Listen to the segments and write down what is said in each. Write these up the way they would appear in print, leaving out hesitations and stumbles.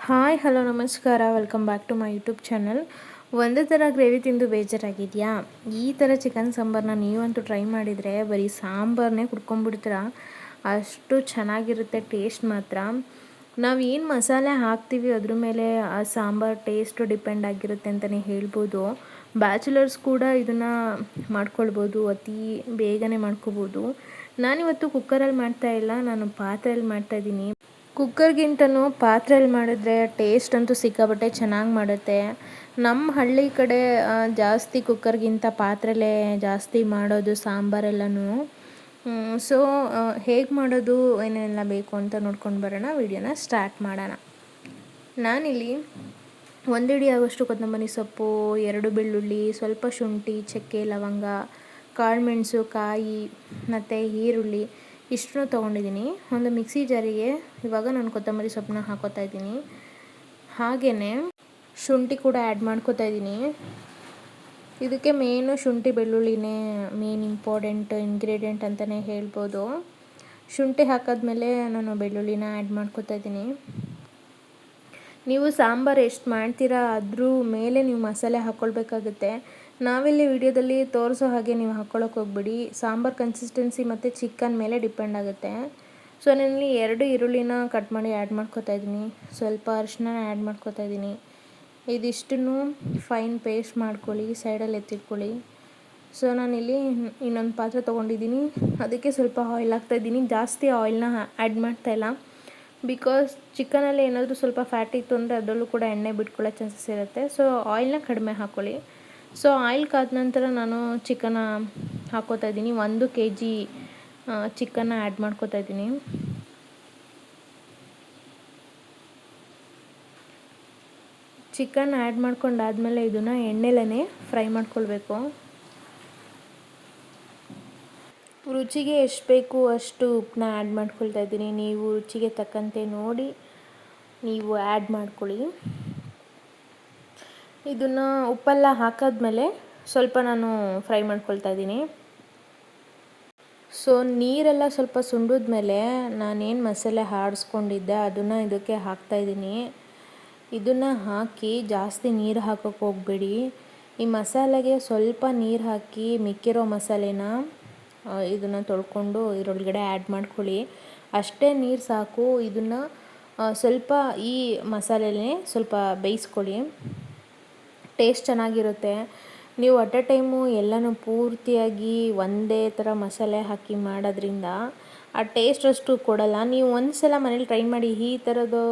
Hi hello ನಮಸ್ಕಾರ, welcome back to my YouTube channel. ಒಂದೇ ಥರ ಗ್ರೇವಿ ತಿಂದು ಬೇಜಾರಾಗಿದೆಯಾ? ಈ ಥರ ಚಿಕನ್ ಸಾಂಬಾರನ್ನ ನೀವಂತೂ ಟ್ರೈ ಮಾಡಿದರೆ ಬರೀ ಸಾಂಬಾರನ್ನೇ ಕುಡ್ಕೊಂಡ್ಬಿಡ್ತೀರ. ಅಷ್ಟು ಚೆನ್ನಾಗಿರುತ್ತೆ ಟೇಸ್ಟ್ ಮಾತ್ರ. ನಾವು ಏನು ಮಸಾಲೆ ಹಾಕ್ತೀವಿ ಅದ್ರ ಮೇಲೆ ಆ ಸಾಂಬಾರು ಟೇಸ್ಟು ಡಿಪೆಂಡ್ ಆಗಿರುತ್ತೆ ಅಂತಲೇ ಹೇಳ್ಬೋದು. ಬ್ಯಾಚುಲರ್ಸ್ ಕೂಡ ಇದನ್ನು ಮಾಡ್ಕೊಳ್ಬೋದು, ಅತಿ ಬೇಗನೆ ಮಾಡ್ಕೋಬೋದು. ನಾನಿವತ್ತು ಕುಕ್ಕರಲ್ಲಿ ಮಾಡ್ತಾಯಿಲ್ಲ, ನಾನು ಪಾತ್ರೆಯಲ್ಲಿ ಮಾಡ್ತಾಯಿದ್ದೀನಿ. ಕುಕ್ಕರ್ಗಿಂತನೂ ಪಾತ್ರೆಯಲ್ಲಿ ಮಾಡಿದ್ರೆ ಟೇಸ್ಟ್ ಅಂತೂ ಸಿಕ್ಕಾಪಟ್ಟೆ ಚೆನ್ನಾಗಿ ಮಾಡುತ್ತೆ. ನಮ್ಮ ಹಳ್ಳಿ ಕಡೆ ಜಾಸ್ತಿ ಕುಕ್ಕರ್ಗಿಂತ ಪಾತ್ರೆಲೇ ಜಾಸ್ತಿ ಮಾಡೋದು ಸಾಂಬಾರೆಲ್ಲನೂ. ಸೊ ಹೇಗೆ ಮಾಡೋದು, ಏನೆಲ್ಲ ಬೇಕು ಅಂತ ನೋಡ್ಕೊಂಡು ಬರೋಣ. ವಿಡಿಯೋನ ಸ್ಟಾರ್ಟ್ ಮಾಡೋಣ. ನಾನಿಲ್ಲಿ 1 ಹಿಡಿ ಆಗೋಷ್ಟು ಕೊತ್ತಂಬರಿ ಸೊಪ್ಪು, 2 ಬೆಳ್ಳುಳ್ಳಿ, ಸ್ವಲ್ಪ ಶುಂಠಿ, ಚಕ್ಕೆ, ಲವಂಗ, ಕಾಳುಮೆಣಸು, ಕಾಯಿ ಮತ್ತು ಈರುಳ್ಳಿ ಇಷ್ಟನ್ನು ತೊಗೊಂಡಿದ್ದೀನಿ. ಒಂದು ಮಿಕ್ಸಿ ಜಾರಿಗೆ ಇವಾಗ ನಾನು ಕೊತ್ತಂಬರಿ ಸೊಪ್ಪನ್ನ ಹಾಕೋತಾ ಇದ್ದೀನಿ. ಹಾಗೆಯೇ ಶುಂಠಿ ಕೂಡ ಆ್ಯಡ್ ಮಾಡ್ಕೋತಾ ಇದ್ದೀನಿ. ಇದಕ್ಕೆ ಮೇನು ಶುಂಠಿ ಬೆಳ್ಳುಳ್ಳಿನೇ ಮೇನ್ ಇಂಪಾರ್ಟೆಂಟ್ ಇಂಗ್ರೀಡಿಯೆಂಟ್ ಅಂತಲೇ ಹೇಳ್ಬೋದು. ಶುಂಠಿ ಹಾಕಿದ್ಮೇಲೆ ನಾನು ಬೆಳ್ಳುಳ್ಳಿನ ಆ್ಯಡ್ ಮಾಡ್ಕೋತಾ ಇದ್ದೀನಿ. ನೀವು ಸಾಂಬಾರು ಎಷ್ಟು ಮಾಡ್ತೀರಾ ಅದ್ರ ಮೇಲೆ ನೀವು ಮಸಾಲೆ ಹಾಕ್ಕೊಳ್ಬೇಕಾಗುತ್ತೆ. ನಾವಿಲ್ಲಿ ವಿಡಿಯೋದಲ್ಲಿ ತೋರಿಸೋ ಹಾಗೆ ನೀವು ಹಾಕ್ಕೊಳ್ಳೋಕೆ ಹೋಗ್ಬಿಡಿ. ಸಾಂಬಾರು ಕನ್ಸಿಸ್ಟೆನ್ಸಿ ಮತ್ತು ಚಿಕನ್ ಮೇಲೆ ಡಿಪೆಂಡ್ ಆಗುತ್ತೆ. ಸೊ ನಾನಿಲ್ಲಿ 2 ಈರುಳ್ಳಿನ ಕಟ್ ಮಾಡಿ ಆ್ಯಡ್ ಮಾಡ್ಕೋತಾ ಇದ್ದೀನಿ. ಸ್ವಲ್ಪ ಅರಿಶಿನ ಆ್ಯಡ್ ಮಾಡ್ಕೋತಾ ಇದ್ದೀನಿ. ಇದಿಷ್ಟನ್ನು ಫೈನ್ ಪೇಸ್ಟ್ ಮಾಡ್ಕೊಳ್ಳಿ, ಸೈಡಲ್ಲಿ ಎತ್ತಿಟ್ಕೊಳ್ಳಿ. ಸೊ ನಾನಿಲ್ಲಿ ಇನ್ನೊಂದು ಪಾತ್ರೆ ತೊಗೊಂಡಿದ್ದೀನಿ, ಅದಕ್ಕೆ ಸ್ವಲ್ಪ ಆಯಿಲ್ ಹಾಕ್ತಾಯಿದ್ದೀನಿ. ಜಾಸ್ತಿ ಆಯಿಲ್ನ ಆ್ಯಡ್ ಮಾಡ್ತಾಯಿಲ್ಲ, ಬಿಕಾಸ್ ಚಿಕನಲ್ಲಿ ಏನಾದರೂ ಸ್ವಲ್ಪ ಫ್ಯಾಟ್ ಇತ್ತು ಅಂದರೆ ಅದರಲ್ಲೂ ಕೂಡ ಎಣ್ಣೆ ಬಿಟ್ಕೊಳ್ಳೋ ಚಾನ್ಸಸ್ ಇರುತ್ತೆ. ಸೊ ಆಯಿಲ್ನ ಕಡಿಮೆ ಹಾಕ್ಕೊಳ್ಳಿ. ಸೊ ಆಯಿಲ್ ಕಾದ ನಂತರ ನಾನು ಚಿಕನ್ನ ಹಾಕ್ಕೋತಾ ಇದ್ದೀನಿ. 1 kg ಚಿಕನ್ನ ಆ್ಯಡ್ ಮಾಡ್ಕೋತಾ ಇದ್ದೀನಿ. ಚಿಕನ್ ಆ್ಯಡ್ ಮಾಡ್ಕೊಂಡಾದಮೇಲೆ ಇದನ್ನು ಎಣ್ಣೆಲೇ ಫ್ರೈ ಮಾಡ್ಕೊಳ್ಬೇಕು. ರುಚಿಗೆ ಎಷ್ಟು ಬೇಕು ಅಷ್ಟು ಉಪ್ಪನ್ನ ಆ್ಯಡ್ ಮಾಡ್ಕೊಳ್ತಾ ಇದ್ದೀನಿ. ನೀವು ರುಚಿಗೆ ತಕ್ಕಂತೆ ನೋಡಿ ನೀವು ಆ್ಯಡ್ ಮಾಡ್ಕೊಳ್ಳಿ. ಇದನ್ನು ಉಪ್ಪೆಲ್ಲ ಹಾಕಾದ್ಮೇಲೆ ಸ್ವಲ್ಪ ನಾನು ಫ್ರೈ ಮಾಡ್ಕೊಳ್ತಾ ಇದ್ದೀನಿ. ಸೊ ನೀರೆಲ್ಲ ಸ್ವಲ್ಪ ಸುಂಡಿದ್ಮೇಲೆ ನಾನೇನು ಮಸಾಲೆ ಆಡಿಸ್ಕೊಂಡಿದ್ದೆ ಅದನ್ನು ಇದಕ್ಕೆ ಹಾಕ್ತಾಯಿದ್ದೀನಿ. ಇದನ್ನು ಹಾಕಿ ಜಾಸ್ತಿ ನೀರು ಹಾಕೋಕ್ಕೆ ಹೋಗಬೇಡಿ. ಈ ಮಸಾಲೆಗೆ ಸ್ವಲ್ಪ ನೀರು ಹಾಕಿ ಮಿಕ್ಕಿರೋ ಮಸಾಲೆನ ಇದನ್ನು ತೊಳ್ಕೊಂಡು ಇದರೊಳಗಡೆ ಆ್ಯಡ್ ಮಾಡ್ಕೊಳ್ಳಿ. ಅಷ್ಟೇ ನೀರು ಸಾಕು. ಇದನ್ನು ಸ್ವಲ್ಪ ಈ ಮಸಾಲೆನೇ ಸ್ವಲ್ಪ ಬೇಯಿಸ್ಕೊಳ್ಳಿ, ಟೇಸ್ಟ್ ಚೆನ್ನಾಗಿರುತ್ತೆ. ನೀವು ಅಟ್ ಎ ಟೈಮು ಎಲ್ಲನೂ ಪೂರ್ತಿಯಾಗಿ ಒಂದೇ ಥರ ಮಸಾಲೆ ಹಾಕಿ ಮಾಡೋದ್ರಿಂದ ಆ ಟೇಸ್ಟ್ ಅಷ್ಟು ಕೊಡಲ್ಲ. ನೀವು ಒಂದು ಸಲ ಮನೇಲಿ ಟ್ರೈ ಮಾಡಿ. ಈ ಥರದ್ದು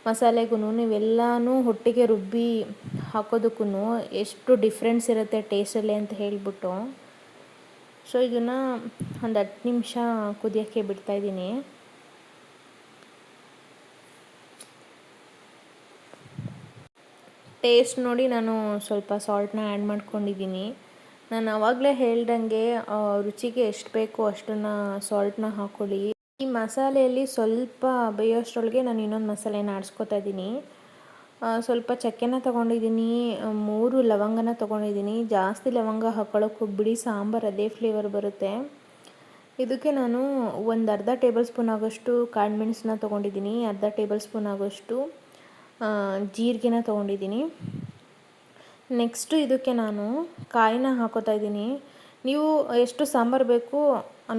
ಮಸಾಲೆಗೂ ನೀವೆಲ್ಲನೂ ಒಟ್ಟಿಗೆ ರುಬ್ಬಿ ಹಾಕೋದಕ್ಕೂ ಎಷ್ಟು ಡಿಫ್ರೆನ್ಸ್ ಇರುತ್ತೆ ಟೇಸ್ಟಲ್ಲಿ ಅಂತ ಹೇಳಿಬಿಟ್ಟು. ಸೊ ಇದನ್ನು ಒಂದು 10 ನಿಮಿಷ ಕುದಿಯೋಕ್ಕೆ ಬಿಡ್ತಾಯಿದ್ದೀನಿ. ಟೇಸ್ಟ್ ನೋಡಿ ನಾನು ಸ್ವಲ್ಪ ಸಾಲ್ಟನ್ನ ಆ್ಯಡ್ ಮಾಡ್ಕೊಂಡಿದ್ದೀನಿ. ನಾನು ಆವಾಗಲೇ ಹೇಳ್ದಂಗೆ ರುಚಿಗೆ ಎಷ್ಟು ಬೇಕೋ ಅಷ್ಟನ್ನು ಸಾಲ್ಟನ್ನ ಹಾಕ್ಕೊಳ್ಳಿ. ಈ ಮಸಾಲೆಯಲ್ಲಿ ಸ್ವಲ್ಪ ಬೇಯೋಷ್ಟರೊಳಗೆ ನಾನು ಇನ್ನೊಂದು ಮಸಾಲೆನ ಆಡಿಸ್ಕೊತಾ ಇದ್ದೀನಿ. ಸ್ವಲ್ಪ ಚಕ್ಕೆನ ತೊಗೊಂಡಿದ್ದೀನಿ, 3 ಲವಂಗನ ತೊಗೊಂಡಿದ್ದೀನಿ. ಜಾಸ್ತಿ ಲವಂಗ ಹಾಕ್ಕೊಳ್ಳೋಕೆ ಹೋಗ್ಬಿಡಿ, ಸಾಂಬಾರು ಅದೇ ಫ್ಲೇವರ್ ಬರುತ್ತೆ. ಇದಕ್ಕೆ ನಾನು ಒಂದು ಅರ್ಧ ಟೇಬಲ್ ಸ್ಪೂನ್ ಆಗೋಷ್ಟು ಕಾಳುಮೆಣಸನ್ನ ತೊಗೊಂಡಿದ್ದೀನಿ, ಅರ್ಧ ಟೇಬಲ್ ಸ್ಪೂನ್ ಆಗೋಷ್ಟು ಜೀರಿಗೆನ ತೊಗೊಂಡಿದ್ದೀನಿ. ನೆಕ್ಸ್ಟು ಇದಕ್ಕೆ ನಾನು ಕಾಯಿನ ಹಾಕೋತಾ ಇದ್ದೀನಿ. ನೀವು ಎಷ್ಟು ಸಾಂಬಾರು ಬೇಕು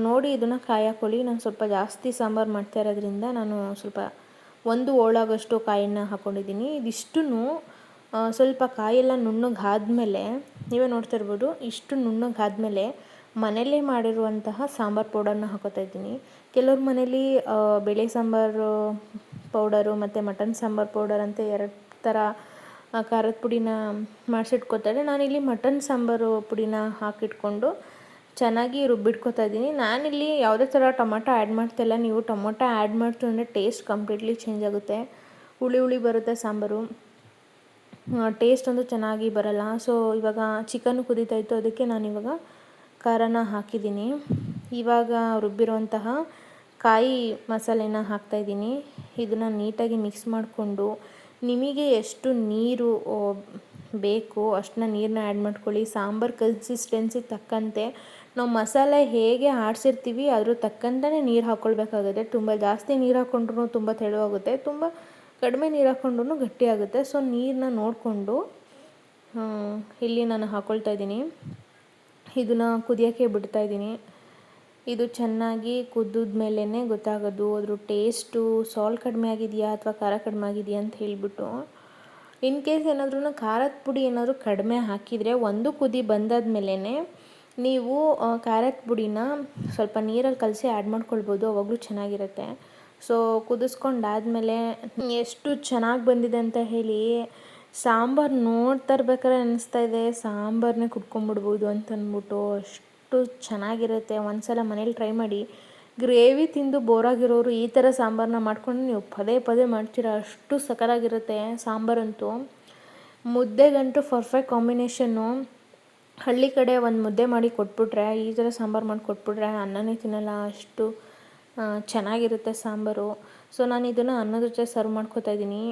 ನೋಡಿ ಇದನ್ನು ಕಾಯಿ ಹಾಕ್ಕೊಳ್ಳಿ. ನಾನು ಸ್ವಲ್ಪ ಜಾಸ್ತಿ ಸಾಂಬಾರು ಮಾಡ್ತಾ ಇರೋದ್ರಿಂದ ನಾನು ಸ್ವಲ್ಪ 1 ಹೋಳಾಗೋಷ್ಟು ಕಾಯಿನ ಹಾಕ್ಕೊಂಡಿದ್ದೀನಿ. ಇದಿಷ್ಟನ್ನು ಸ್ವಲ್ಪ ಕಾಯೆಲ್ಲ ನುಣ್ಣಗಾದ್ಮೇಲೆ ನೀವೇ ನೋಡ್ತಾ ಇರ್ಬೋದು, ಇಷ್ಟು ನುಣ್ಣಗಾದ್ಮೇಲೆ ಮನೆಯಲ್ಲೇ ಮಾಡಿರುವಂತಹ ಸಾಂಬಾರು ಪೌಡರ್ನ ಹಾಕೋತಾ ಇದ್ದೀನಿ. ಕೆಲವ್ರ ಮನೇಲಿ ಬೇಳೆ ಸಾಂಬಾರು ಪೌಡರು ಮತ್ತು ಮಟನ್ ಸಾಂಬಾರು ಪೌಡರ್ ಅಂತ 2 ಥರ ಖಾರದ ಪುಡಿನ ಮಾಡಿಸಿಟ್ಕೋತಾರೆ. ನಾನಿಲ್ಲಿ ಮಟನ್ ಸಾಂಬಾರು ಪುಡಿನ ಹಾಕಿಟ್ಕೊಂಡು ಚೆನ್ನಾಗಿ ರುಬ್ಬಿಟ್ಕೋತಾ ಇದ್ದೀನಿ. ನಾನಿಲ್ಲಿ ಯಾವುದೇ ಥರ ಟೊಮೊಟೊ ಆ್ಯಡ್ ಮಾಡ್ತಾಯಿಲ್ಲ. ನೀವು ಟೊಮೊಟೊ ಆ್ಯಡ್ ಮಾಡ್ತು ಅಂದರೆ ಟೇಸ್ಟ್ ಕಂಪ್ಲೀಟ್ಲಿ ಚೇಂಜ್ ಆಗುತ್ತೆ. ಹುಳಿ ಹುಳಿ ಬರುತ್ತೆ ಸಾಂಬಾರು, ಟೇಸ್ಟ್ ಅಂತೂ ಚೆನ್ನಾಗಿ ಬರಲ್ಲ. ಸೊ ಇವಾಗ ಚಿಕನ್ನು ಕುದೀತಾ ಇತ್ತು, ಅದಕ್ಕೆ ನಾನಿವಾಗ ಖಾರನ ಹಾಕಿದ್ದೀನಿ. ಇವಾಗ ರುಬ್ಬಿರುವಂತಹ ಕಾಯಿ ಮಸಾಲೆನ ಹಾಕ್ತಾಯಿದ್ದೀನಿ. ಇದನ್ನು ನೀಟಾಗಿ ಮಿಕ್ಸ್ ಮಾಡಿಕೊಂಡು ನಿಮಗೆ ಎಷ್ಟು ನೀರು ಬೇಕು ಅಷ್ಟನ್ನ ನೀರನ್ನ ಆ್ಯಡ್ ಮಾಡ್ಕೊಳ್ಳಿ. ಸಾಂಬಾರು ಕನ್ಸಿಸ್ಟೆನ್ಸಿ ತಕ್ಕಂತೆ ನಾವು ಮಸಾಲೆ ಹೇಗೆ ಆಡಿಸಿರ್ತೀವಿ ಅದ್ರ ತಕ್ಕಂತೆಯೇ ನೀರು ಹಾಕ್ಕೊಳ್ಬೇಕಾಗುತ್ತೆ. ತುಂಬ ಜಾಸ್ತಿ ನೀರು ಹಾಕ್ಕೊಂಡ್ರೂ ತುಂಬ ತೆಳುವಾಗುತ್ತೆ, ತುಂಬ ಕಡಿಮೆ ನೀರು ಹಾಕ್ಕೊಂಡ್ರೂ ಗಟ್ಟಿ ಆಗುತ್ತೆ. ಸೊ ನೀರನ್ನ ನೋಡಿಕೊಂಡು ಇಲ್ಲಿ ನಾನು ಹಾಕ್ಕೊಳ್ತಾ ಇದ್ದೀನಿ. ಇದನ್ನು ಕುದಿಯೋಕ್ಕೆ ಬಿಡ್ತಾಯಿದ್ದೀನಿ. ಇದು ಚೆನ್ನಾಗಿ ಕುದಿದ ಮೇಲೇ ಗೊತ್ತಾಗೋದು ಅದ್ರ ಟೇಸ್ಟು ಸಾಲ್ಟ್ ಕಡಿಮೆ ಆಗಿದೆಯಾ ಅಥವಾ ಖಾರ ಕಡಿಮೆ ಆಗಿದೆಯಾ ಅಂತ ಹೇಳಿಬಿಟ್ಟು. ಇನ್ ಕೇಸ್ ಏನಾದ್ರೂ ಖಾರದ ಪುಡಿ ಏನಾದರೂ ಕಡಿಮೆ ಹಾಕಿದರೆ ಒಂದು ಕುದಿ ಬಂದಾದ್ಮೇಲೆ ನೀವು ಖಾರದ ಪುಡಿನ ಸ್ವಲ್ಪ ನೀರಲ್ಲಿ ಕಲಸಿ ಆ್ಯಡ್ ಮಾಡ್ಕೊಳ್ಬೋದು, ಅವಾಗಲೂ ಚೆನ್ನಾಗಿರುತ್ತೆ. ಸೊ ಕುದಿಸ್ಕೊಂಡಾದ್ಮೇಲೆ ಎಷ್ಟು ಚೆನ್ನಾಗಿ ಬಂದಿದೆ ಅಂತ ಹೇಳಿ ಸಾಂಬಾರು ನೋಡ್ತಾ ಇರ್ಬೇಕಾದ್ರೆ ಅನ್ನಿಸ್ತಾ ಇದೆ ಸಾಂಬಾರನ್ನೇ ಕುಡ್ಕೊಂಬಿಡ್ಬೋದು ಅಂತ ಅಂದ್ಬಿಟ್ಟು. ಅಷ್ಟು ಚೆನ್ನಾಗಿರುತ್ತೆ. ಒಂದು ಸಲ ಮನೇಲಿ ಟ್ರೈ ಮಾಡಿ. ಗ್ರೇವಿ ತಿಂದು ಬೋರಾಗಿರೋರು ಈ ಥರ ಸಾಂಬಾರನ್ನ ಮಾಡ್ಕೊಂಡು ನೀವು ಪದೇ ಪದೇ ಮಾಡ್ತೀರಾ, ಅಷ್ಟು ಸಖತ್ತಾಗಿರುತ್ತೆ ಸಾಂಬಾರಂತೂ. ಮುದ್ದೆಗಂತೂ ಪರ್ಫೆಕ್ಟ್ ಕಾಂಬಿನೇಷನ್ನು. ಹಳ್ಳಿ ಕಡೆ ಒಂದು ಮುದ್ದೆ ಮಾಡಿ ಕೊಟ್ಬಿಟ್ರೆ, ಈ ಥರ ಸಾಂಬಾರು ಮಾಡಿ ಕೊಟ್ಬಿಟ್ರೆ ಅನ್ನನೇ ತಿನ್ನಲ್ಲ, ಅಷ್ಟು ಚೆನ್ನಾಗಿರುತ್ತೆ ಸಾಂಬಾರು. ಸೊ ನಾನು ಇದನ್ನು ಅನ್ನದ ಜೊತೆ ಸರ್ವ್ ಮಾಡ್ಕೊತಾ ಇದ್ದೀನಿ.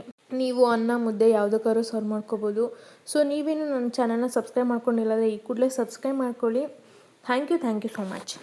ನೀವು ಅನ್ನ ಮುದ್ದೆ ಯಾವುದಕ್ಕಾದ್ರೂ ಸರ್ವ್ ಮಾಡ್ಕೋಬೋದು. ಸೊ ನೀವೇನು ನನ್ನ ಚಾನಲ್ನ ಸಬ್ಸ್ಕ್ರೈಬ್ ಮಾಡ್ಕೊಂಡಿಲ್ಲ ಅಂದರೆ ಈ ಕೂಡಲೇ ಸಬ್ಸ್ಕ್ರೈಬ್ ಮಾಡ್ಕೊಳ್ಳಿ. Thank you so much.